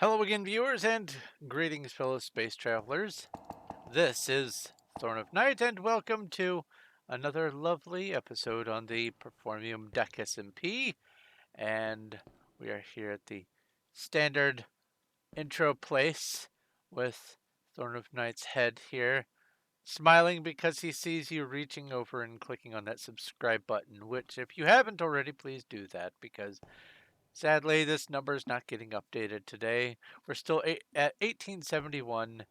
Hello again, viewers, and greetings, fellow space travelers. This is Thorn of Night, and welcome to another lovely episode on the Performium deck SMP. And we are here at the standard intro place with Thorn of Night's head here, smiling because he sees you reaching over and clicking on that subscribe button, which, if you haven't already, please do that because sadly, this number is not getting updated today. We're still at 1871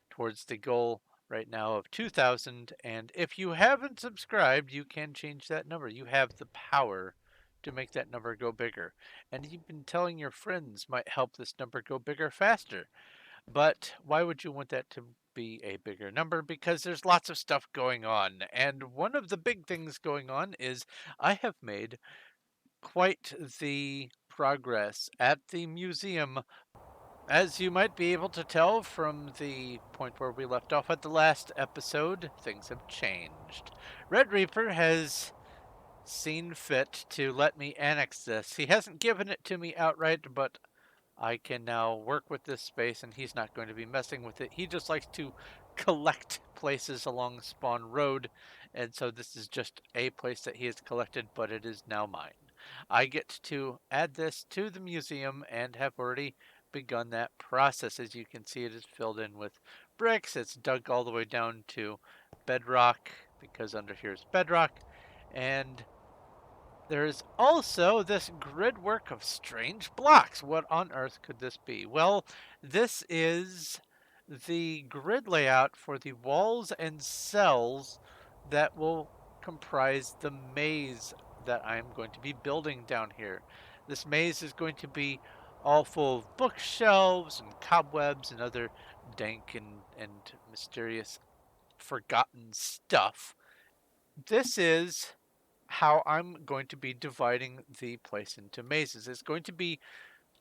towards the goal right now of 2000. And if you haven't subscribed, you can change that number. You have the power to make that number go bigger. And even telling your friends might help this number go bigger faster. But why would you want that to be a bigger number? Because there's lots of stuff going on. And one of the big things going on is I have made quite the progress at the museum. As you might be able to tell from the point where we left off at the last episode, things have changed. Red Reaper has seen fit to let me annex this. He hasn't given it to me outright, but I can now work with this space and he's not going to be messing with it. He just likes to collect places along Spawn Road, and so this is just a place that he has collected, but it is now mine. I get to add this to the museum and have already begun that process. As you can see, it is filled in with bricks. It's dug all the way down to bedrock because under here is bedrock, and there's also this grid work of strange blocks. What on earth could this be? Well, this is the grid layout for the walls and cells that will comprise the maze that I'm going to be building down here. This maze is going to be all full of bookshelves and cobwebs and other dank and mysterious forgotten stuff. This is how I'm going to be dividing the place into mazes. It's going to be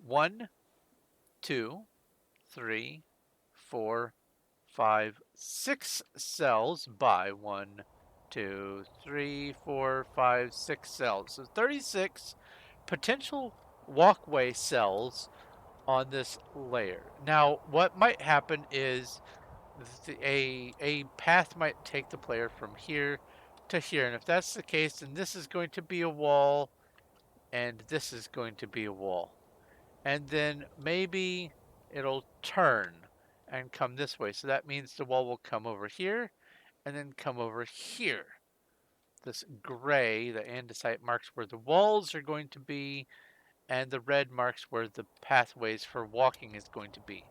1, 2, 3, 4, 5, 6 cells by 1, 2, 3, 4, 5, 6 cells. So 36 potential walkway cells on this layer. Now, what might happen is a path might take the player from here to here. And if that's the case, then this is going to be a wall, and this is going to be a wall. And then maybe it'll turn and come this way. So that means the wall will come over here and then come over here. This gray, the andesite, marks where the walls are going to be, and the red marks where the pathways for walking is going to be.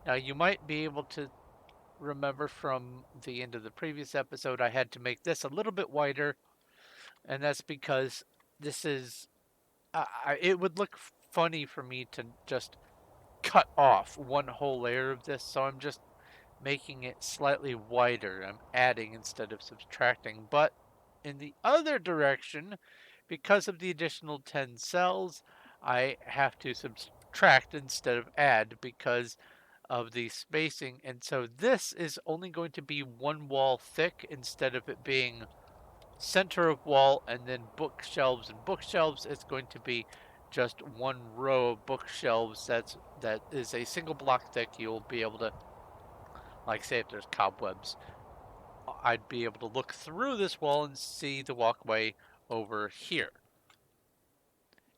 Now, you might be able to remember from the end of the previous episode, I had to make this a little bit wider, and that's because this is, it would look funny for me to just cut off one whole layer of this, so I'm just making it slightly wider. I'm adding instead of subtracting. But in the other direction, because of the additional 10 cells, I have to subtract instead of add because of the spacing. And so this is only going to be one wall thick instead of it being center of wall and then bookshelves and bookshelves. It's going to be just one row of bookshelves that is a single block thick. You'll be able to, like, say if there's cobwebs, I'd be able to look through this wall and see the walkway over here.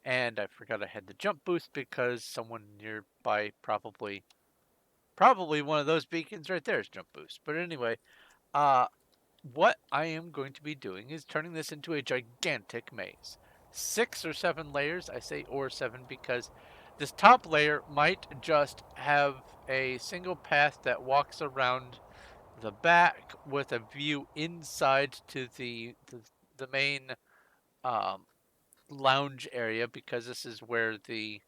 And I forgot I had the jump boost because someone nearby probably one of those beacons right there is jump boost. But anyway, uh what I am going to be doing is turning this into a gigantic maze. 6 or 7 layers, I say or 7 because this top layer might just have a single path that walks around the back with a view inside to the main um, lounge area, because this is where the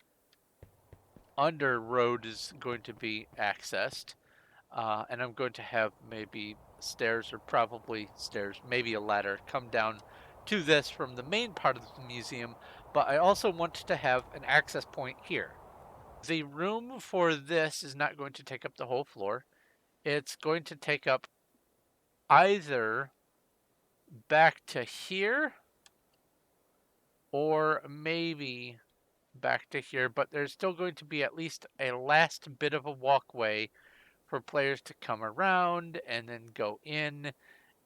under road is going to be accessed. And I'm going to have maybe stairs, or probably stairs, maybe a ladder, come down to this from the main part of the museum. But I also want to have an access point here. The room for this is not going to take up the whole floor. It's going to take up either back to here or maybe back to here, but there's still going to be at least a last bit of a walkway for players to come around and then go in.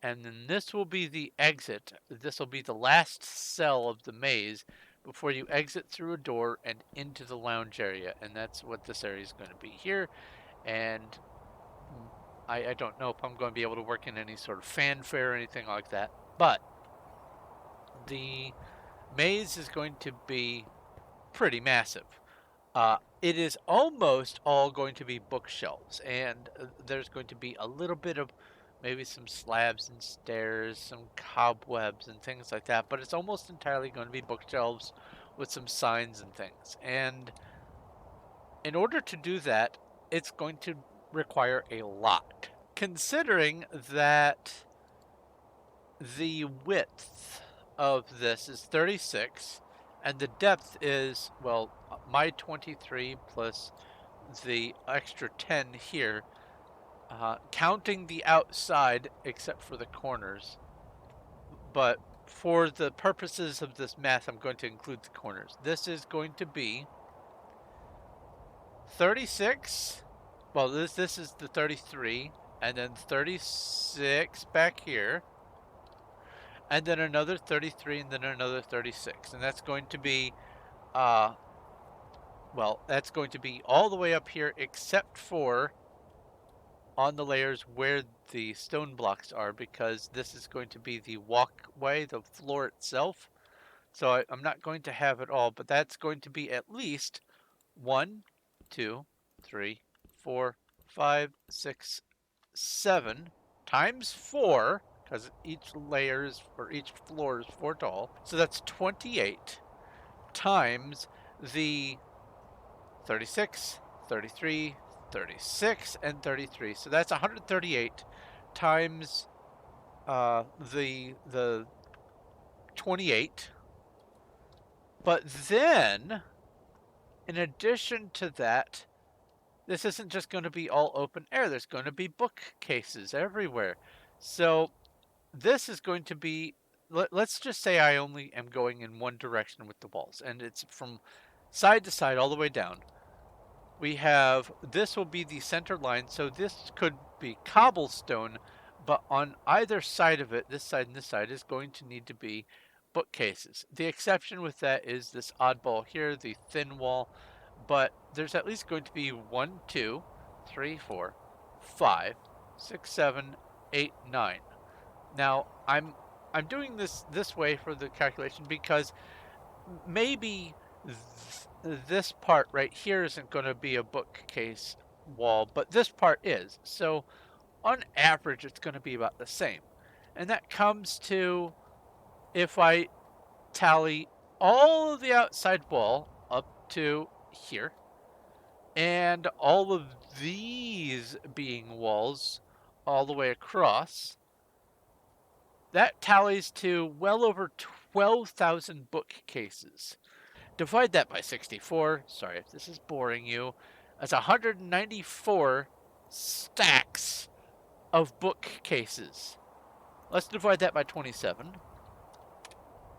And then this will be the exit. This will be the last cell of the maze before you exit through a door and into the lounge area. And that's what this area is going to be here. And I don't know if I'm going to be able to work in any sort of fanfare or anything like that. But the maze is going to be pretty massive. It is almost all going to be bookshelves, and there's going to be a little bit of maybe some slabs and stairs, some cobwebs and things like that, but it's almost entirely going to be bookshelves with some signs and things. And in order to do that, it's going to require a lot, considering that the width of this is 36 and the depth is, well, my 23 plus the extra 10 here, counting the outside except for the corners. But for the purposes of this math, I'm going to include the corners. This is going to be 36. Well, this is the 33, and then 36 back here, and then another 33, and then another 36, and that's going to be well, that's going to be all the way up here except for on the layers where the stone blocks are, because this is going to be the walkway, the floor itself. So I'm not going to have it all, but that's going to be at least 1, 2, 3, 4, 5, 6, 7 times 4, because each layer is, or each floor is 4 tall. So that's 28 times the 36, 33, 36, and 33. So that's 138 times the 28. But then, in addition to that, this isn't just going to be all open air. There's going to be bookcases everywhere. So this is going to be, let's just say I only am going in one direction with the walls, and it's from side to side all the way down. We have, this will be the center line, so this could be cobblestone, but on either side of it, this side and this side, is going to need to be bookcases. The exception with that is this oddball here, the thin wall, but there's at least going to be 1, 2, 3, 4, 5, 6, 7, 8, 9. Now, I'm doing this way for the calculation because maybe this part right here isn't going to be a bookcase wall, but this part is. So on average, it's going to be about the same. And that comes to, if I tally all of the outside wall up to here, and all of these being walls all the way across, that tallies to well over 12,000 bookcases. Divide that by 64. Sorry if this is boring you. That's 194 stacks of bookcases. Let's divide that by 27.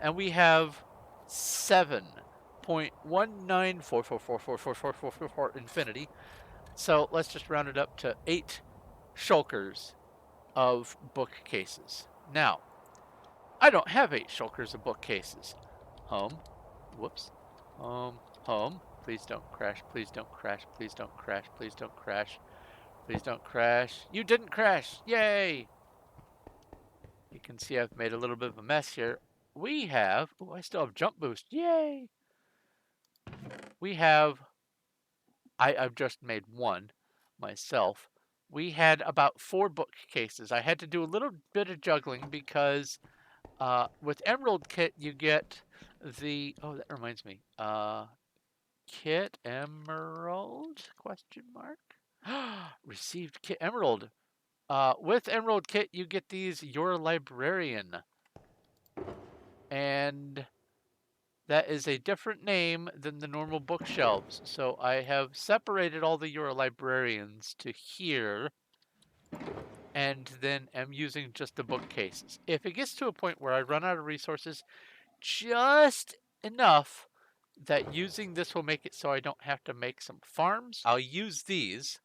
And we have 7.194444444 infinity. So let's just round it up to 8 shulkers of bookcases. Now, I don't have 8 shulkers of bookcases. Home. Whoops. Home. Please don't crash. Please don't crash. Please don't crash. Please don't crash. Please don't crash. You didn't crash. Yay! You can see I've made a little bit of a mess here. We have, oh, I still have jump boost. Yay! We have, I've just made one myself. We had about 4 bookcases. I had to do a little bit of juggling because with Emerald Kit you get the, oh, that reminds me. Kit Emerald? Question mark. Received Kit Emerald. With Emerald Kit, you get these Your Librarian. And that is a different name than the normal bookshelves. So I have separated all the Your Librarians to here. And then am using just the bookcases. If it gets to a point where I run out of resources just enough that using this will make it so I don't have to make some farms. I'll use these,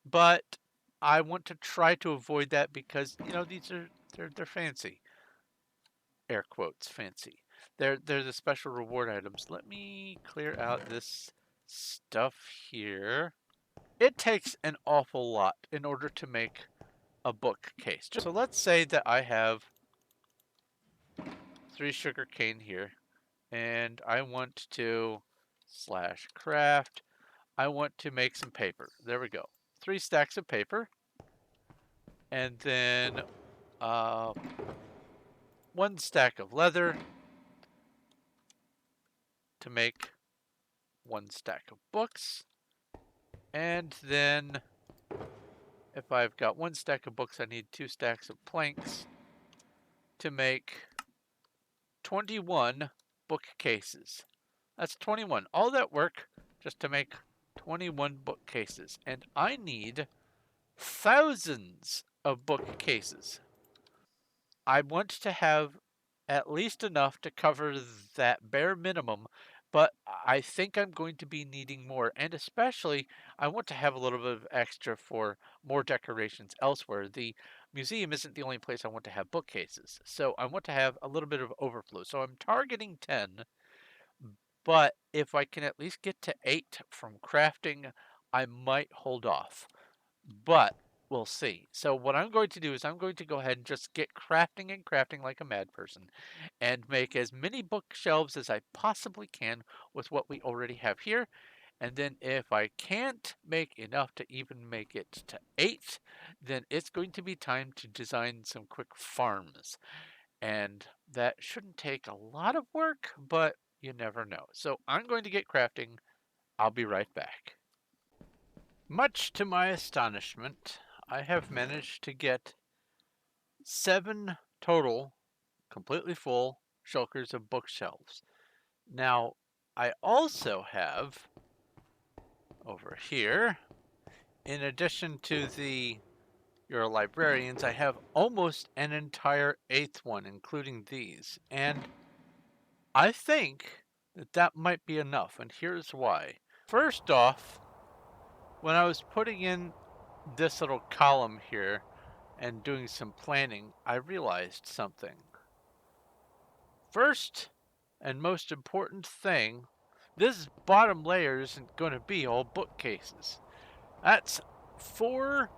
but I want to try to avoid that because, you know, these are, they're fancy. Air quotes, fancy. They're the special reward items. Let me clear out this stuff here. It takes an awful lot in order to make a bookcase. So let's say that I have 3 sugar cane here, and I want to /craft. I want to make some paper. There we go. 3 stacks of paper, and then 1 stack of leather to make 1 stack of books, and then if I've got 1 stack of books, I need 2 stacks of planks to make 21 bookcases. That's 21. All that work just to make 21 bookcases. And I need thousands of bookcases. I want to have at least enough to cover that bare minimum, but I think I'm going to be needing more. And especially, I want to have a little bit of extra for more decorations elsewhere. The museum isn't the only place I want to have bookcases, so I want to have a little bit of overflow. So I'm targeting 10, but if I can at least get to 8 from crafting, I might hold off. But we'll see. So what I'm going to do is I'm going to go ahead and just get crafting and crafting like a mad person and make as many bookshelves as I possibly can with what we already have here. And then if I can't make enough to even make it to 8, then it's going to be time to design some quick farms. And that shouldn't take a lot of work, but you never know. So I'm going to get crafting. I'll be right back. Much to my astonishment, I have managed to get 7 total, completely full shulkers of bookshelves. Now, I also have over here, in addition to your librarians, I have almost an entire 8th one, including these. And I think that that might be enough, and here's why. First off, when I was putting in this little column here and doing some planning, I realized something. First and most important thing, this bottom layer isn't going to be all bookcases. That's 4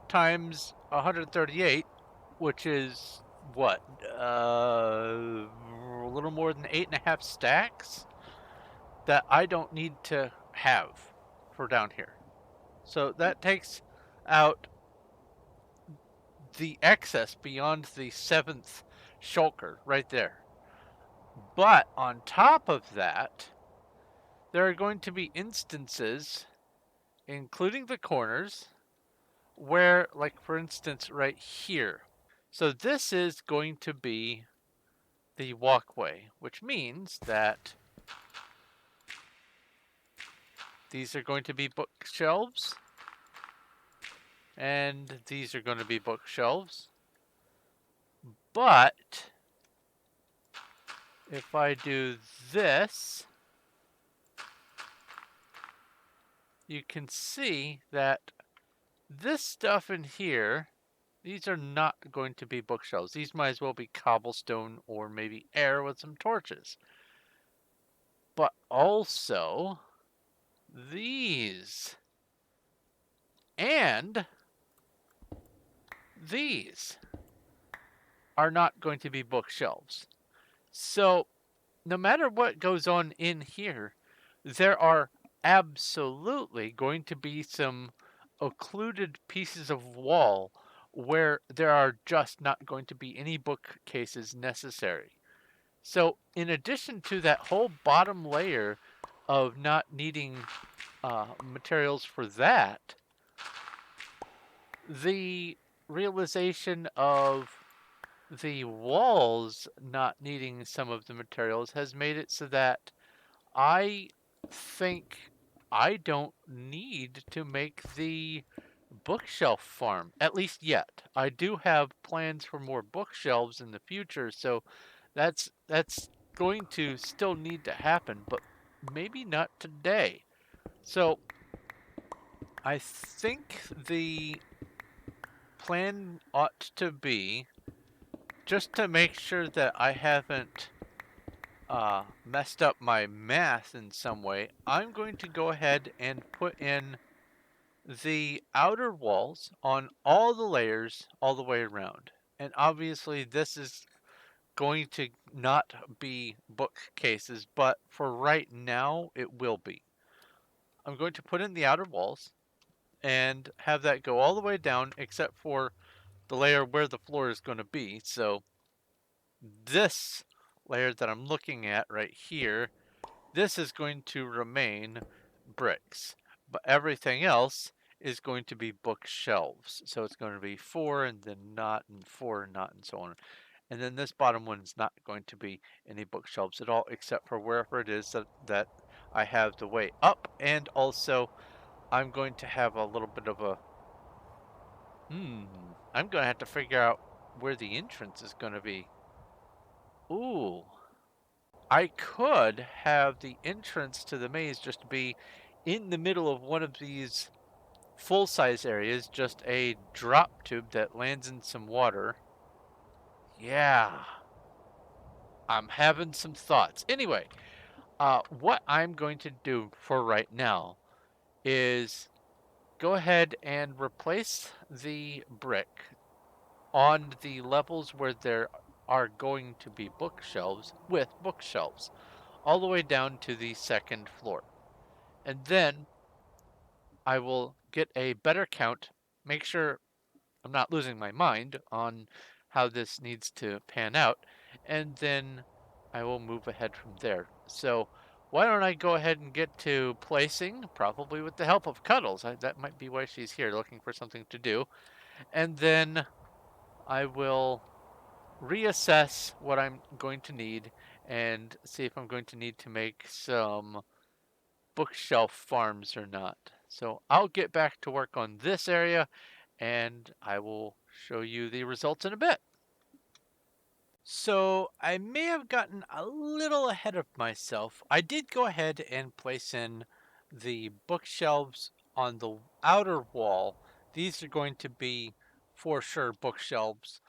times 138, which is what? A little more than 8.5 stacks that I don't need to have for down here. So that takes out the excess beyond the 7th shulker right there. But on top of that, there are going to be instances, including the corners, where, like for instance, right here. So this is going to be the walkway, which means that these are going to be bookshelves, and these are going to be bookshelves. But if I do this, you can see that this stuff in here, these are not going to be bookshelves. These might as well be cobblestone or maybe air with some torches. But also these and these are not going to be bookshelves. So no matter what goes on in here, there are absolutely going to be some occluded pieces of wall where there are just not going to be any bookcases necessary. So in addition to that whole bottom layer of not needing materials for that, the realization of the walls not needing some of the materials has made it so that I think I don't need to make the bookshelf farm, at least yet. I do have plans for more bookshelves in the future, so that's going to still need to happen, but maybe not today. So I think the plan ought to be just to make sure that I haven't messed up my math in some way. I'm going to go ahead and put in the outer walls on all the layers all the way around. And obviously this is going to not be bookcases, but for right now it will be. I'm going to put in the outer walls and have that go all the way down except for the layer where the floor is going to be. So this layer that I'm looking at right here, this is going to remain bricks, but everything else is going to be bookshelves. So it's going to be 4 and then not and 4 and not and so on. And then this bottom one is not going to be any bookshelves at all except for wherever it is that I have the way up. And also I'm going to have a little bit of a, I'm going to have to figure out where the entrance is going to be. Ooh. I could have the entrance to the maze just be in the middle of one of these full-size areas, just a drop tube that lands in some water. Yeah, I'm having some thoughts. Anyway, what I'm going to do for right now is go ahead and replace the brick on the levels where there are going to be bookshelves with bookshelves, all the way down to the second floor. And then I will get a better count, make sure I'm not losing my mind on how this needs to pan out, and then I will move ahead from there. So why don't I go ahead and get to placing, probably with the help of Cuddles. That might be why she's here, looking for something to do. And then I will reassess what I'm going to need and see if I'm going to need to make some bookshelf farms or not. So I'll get back to work on this area and I will show you the results in a bit. So I may have gotten a little ahead of myself. I did go ahead and place in the bookshelves on the outer wall. These are going to be for sure bookshelves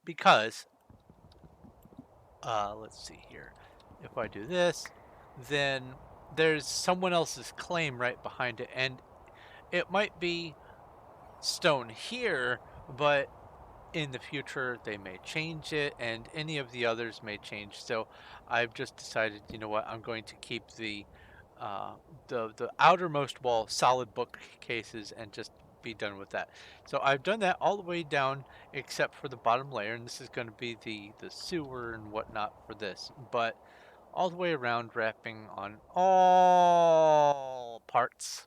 because let's see here. If I do this, then there's someone else's claim right behind it, and it might be stone here, but in the future they may change it, and any of the others may change. So I've just decided, you know what, I'm going to keep uh, the outermost wall solid bookcases and just be done with that. So I've done that all the way down except for the bottom layer, and this is going to be the sewer and whatnot for this, but all the way around, wrapping on all parts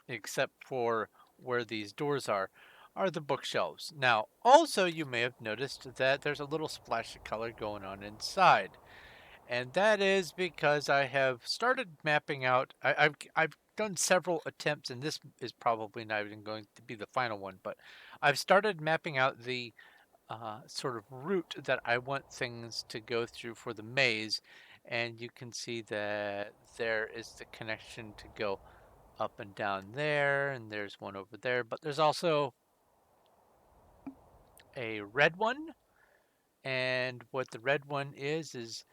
except for where these doors are the bookshelves. Now, also you may have noticed that there's a little splash of color going on inside. And that is because I have started mapping out, I've done several attempts, and this is probably not even going to be the final one, but I've started mapping out the sort of route that I want things to go through for the maze. And you can see that there is the connection to go up and down there, and there's one over there, but there's also a red one. And what the red one is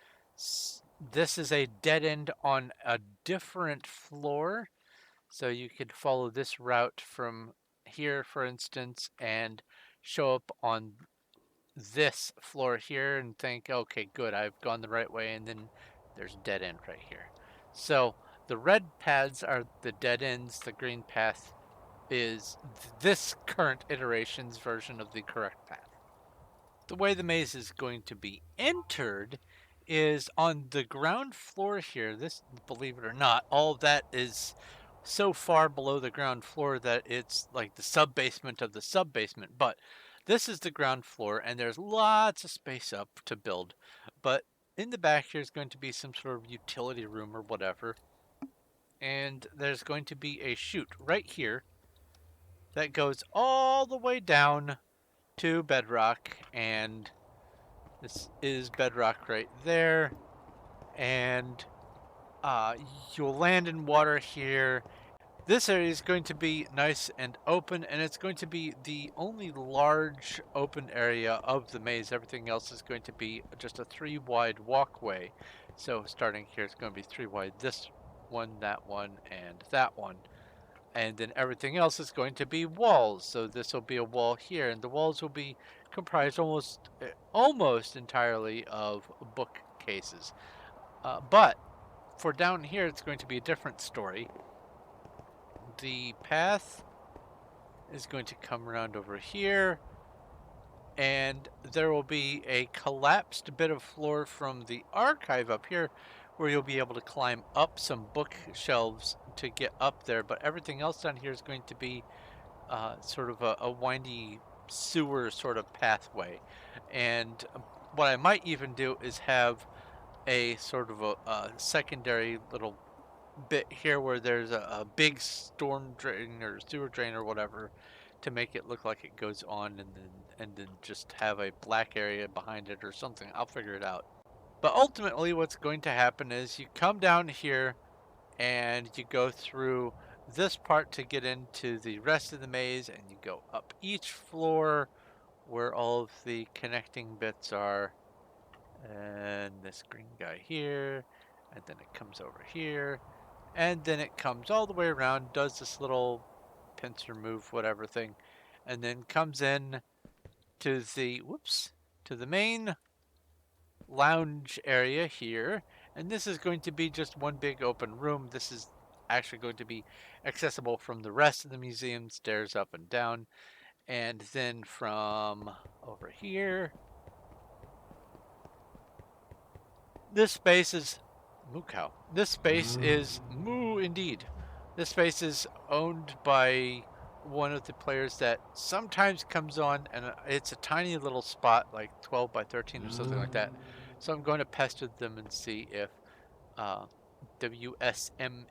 this is a dead end on a different floor. So you could follow this route from here, for instance, and show up on this floor here and think, okay, good, I've gone the right way, and then there's a dead end right here. So the red paths are the dead ends, the green path is this current iteration's version of the correct path. The way the maze is going to be entered is on the ground floor here. This, believe it or not, all of that is so far below the ground floor that it's like the sub basement of the sub basement. But this is the ground floor, and there's lots of space up to build. But in the back here is going to be some sort of utility room or whatever. And there's going to be a chute right here that goes all the way down to bedrock, and This is bedrock right there, and uh, you'll land in water here. This area is going to be nice and open, and it's going to be the only large open area of the maze. Everything else is going to be just a 3-wide walkway. So starting here, it's going to be 3 wide. This one, that one, and that one. And then everything else is going to be walls. So this will be a wall here, and the walls will be comprised almost entirely of bookcases. But for down here, it's going to be a different story. The path is going to come around over here, and there will be a collapsed bit of floor from the archive up here where you'll be able to climb up some bookshelves to get up there, but everything else down here is going to be sort of a windy sewer sort of pathway. And what I might even do is have a sort of a secondary little bit here where there's a big storm drain or sewer drain or whatever to make it look like it goes on, and then just have a black area behind it or something. I'll figure it out. But ultimately what's going to happen is you come down here and you go through this part to get into the rest of the maze, and you go up each floor where all of the connecting bits are, and this green guy here, and then it comes over here, and then it comes all the way around, does this little pincer move, whatever thing, and then comes in to the main lounge area here. And this is going to be just one big open room. This is actually going to be accessible from the rest of the museum, stairs up and down. And then from over here, this space is moo cow. This space is moo indeed. This space is owned by one of the players that sometimes comes on, and it's a tiny little spot, like 12 by 13 or something like that. So I'm going to pester them and see if uh, WSMNB,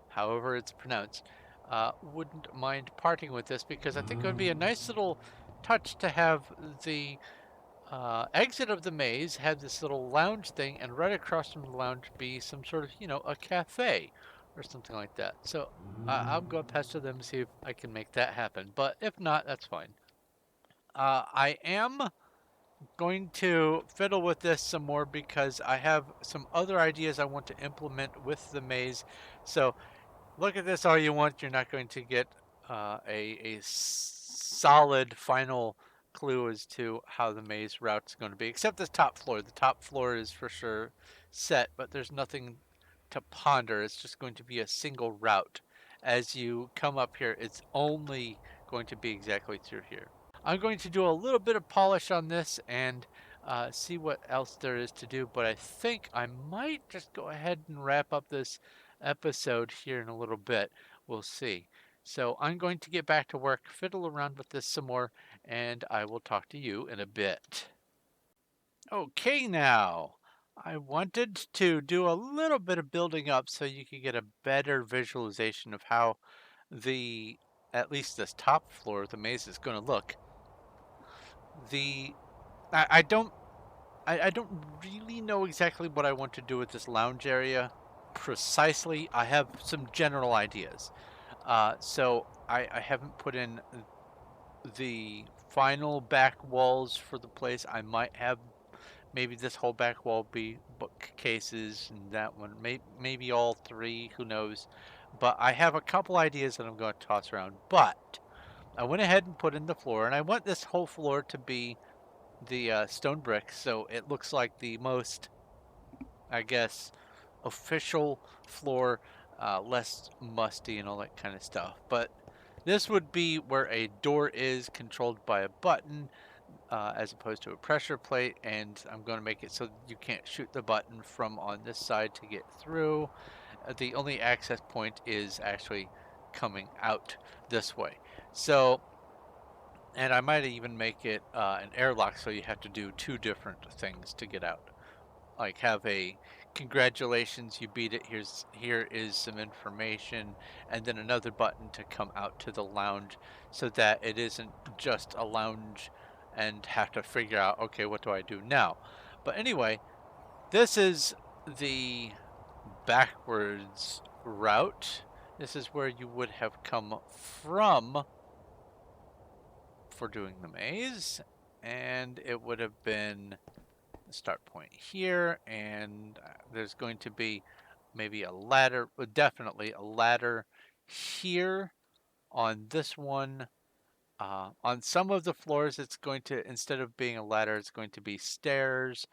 however it's pronounced, wouldn't mind parting with this, because I think it would be a nice little touch to have the exit of the maze had this little lounge thing, and right across from the lounge be some sort of, a cafe or something like that. So I'll go pester them and see if I can make that happen. But if not, that's fine. I am going to fiddle with this some more because I have some other ideas I want to implement with the maze. So look at this all you want. You're not going to get a solid final clue as to how the maze route is going to be, except the top floor. The top floor is for sure set, but there's nothing to ponder. It's just going to be a single route. As you come up here, it's only going to be exactly through here. I'm going to do a little bit of polish on this and see what else there is to do, but I think I might just go ahead and wrap up this episode here in a little bit. We'll see. So I'm going to get back to work, fiddle around with this some more, and I will talk to you in a bit. Okay, now I wanted to do a little bit of building up so you could get a better visualization of how the at least this top floor of the maze is going to look. The I don't I don't really know exactly what I want to do with this lounge area precisely. I have some general ideas. So I haven't put in the final back walls for the place. I might have maybe this whole back wall be bookcases, and that one maybe all three, who knows. But I have a couple ideas that I'm going to toss around. But I went ahead and put in the floor, and I want this whole floor to be the stone brick, so it looks like the most, I guess, official floor, less musty and all that kind of stuff. But this would be where a door is controlled by a button, as opposed to a pressure plate, and I'm going to make it so you can't shoot the button from on this side to get through. The only access point is actually coming out this way. So, and I might even make it an airlock, so you have to do two different things to get out. Like have a congratulations, you beat it, here is some information, and then another button to come out to the lounge, so that it isn't just a lounge and have to figure out, okay, what do I do now? But anyway, this is the backwards route. This is where you would have come from for doing the maze, and it would have been the start point here, and there's going to be maybe a ladder, definitely a ladder here on this one. On some of the floors, it's going to, instead of being a ladder, it's going to be stairs,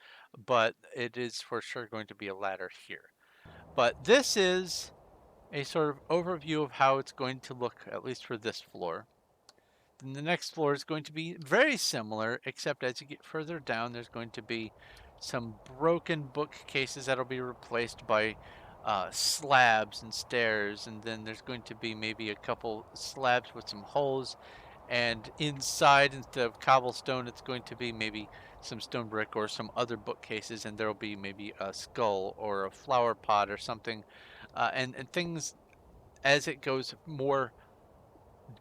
but it is for sure going to be a ladder here. But this is a sort of overview of how it's going to look, at least for this floor. Then the next floor is going to be very similar, except as you get further down, there's going to be some broken bookcases that'll be replaced by slabs and stairs, and then there's going to be maybe a couple slabs with some holes, and inside, instead of cobblestone, it's going to be maybe some stone brick or some other bookcases, and there'll be maybe a skull or a flower pot or something, and things as it goes more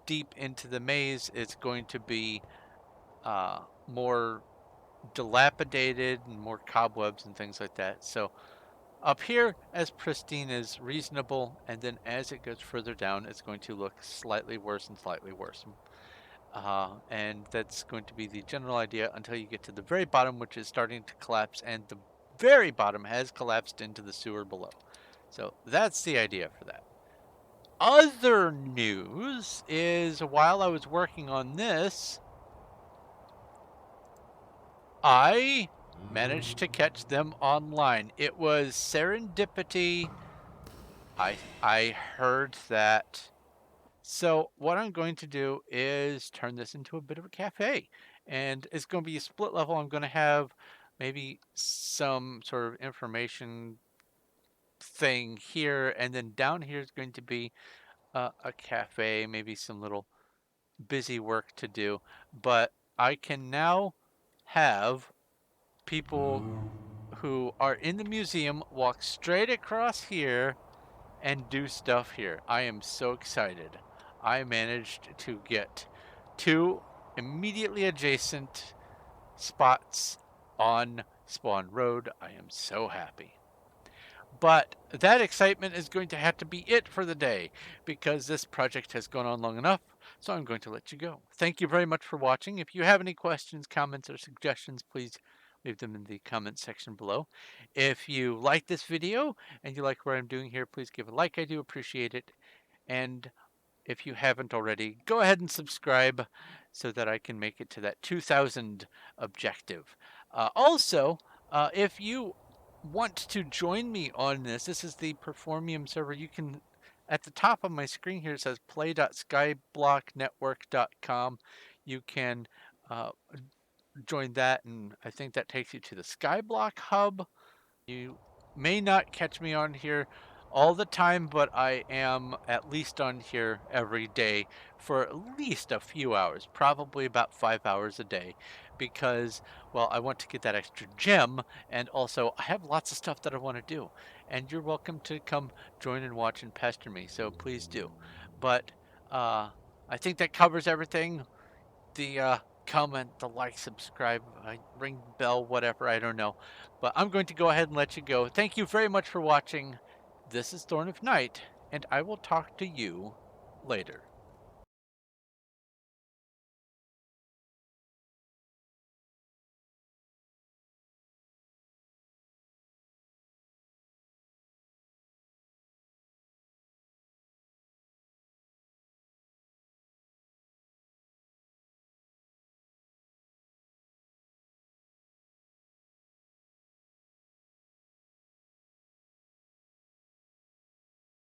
deep into the maze, it's going to be more dilapidated and more cobwebs and things like that. So up here, as pristine as reasonable, and then as it goes further down, it's going to look slightly worse and slightly worse. And that's going to be the general idea until you get to the very bottom, which is starting to collapse, and the very bottom has collapsed into the sewer below. So that's the idea for that. Other news is while I was working on this, I managed to catch them online. It was serendipity. I heard that. So what I'm going to do is turn this into a bit of a cafe. And it's going to be a split level. I'm going to have maybe some sort of information thing here. And then down here is going to be a cafe, maybe some little busy work to do. But I can now have people who are in the museum walk straight across here and do stuff here. I am so excited. I managed to get 2 immediately adjacent spots on Spawn Road. I am so happy. But that excitement is going to have to be it for the day because this project has gone on long enough, so I'm going to let you go. Thank you very much for watching. If you have any questions, comments, or suggestions, please leave them in the comments section below. If you like this video and you like what I'm doing here, please give a like. I do appreciate it. And if you haven't already, go ahead and subscribe so that I can make it to that 2,000 objective. If you want to join me on this, this is the Performium server. You can, at the top of my screen here, it says play.skyblocknetwork.com. You can join that, and I think that takes you to the Skyblock hub. You may not catch me on here all the time, but I am at least on here every day for at least a few hours, probably about 5 hours a day, because, well, I want to get that extra gem, and also I have lots of stuff that I want to do, and you're welcome to come join and watch and pester me, so please do. But I think that covers everything. The comment, the like, subscribe, ring bell, whatever, I don't know. But I'm going to go ahead and let you go. Thank you very much for watching. This is Thorn of Night, and I will talk to you later.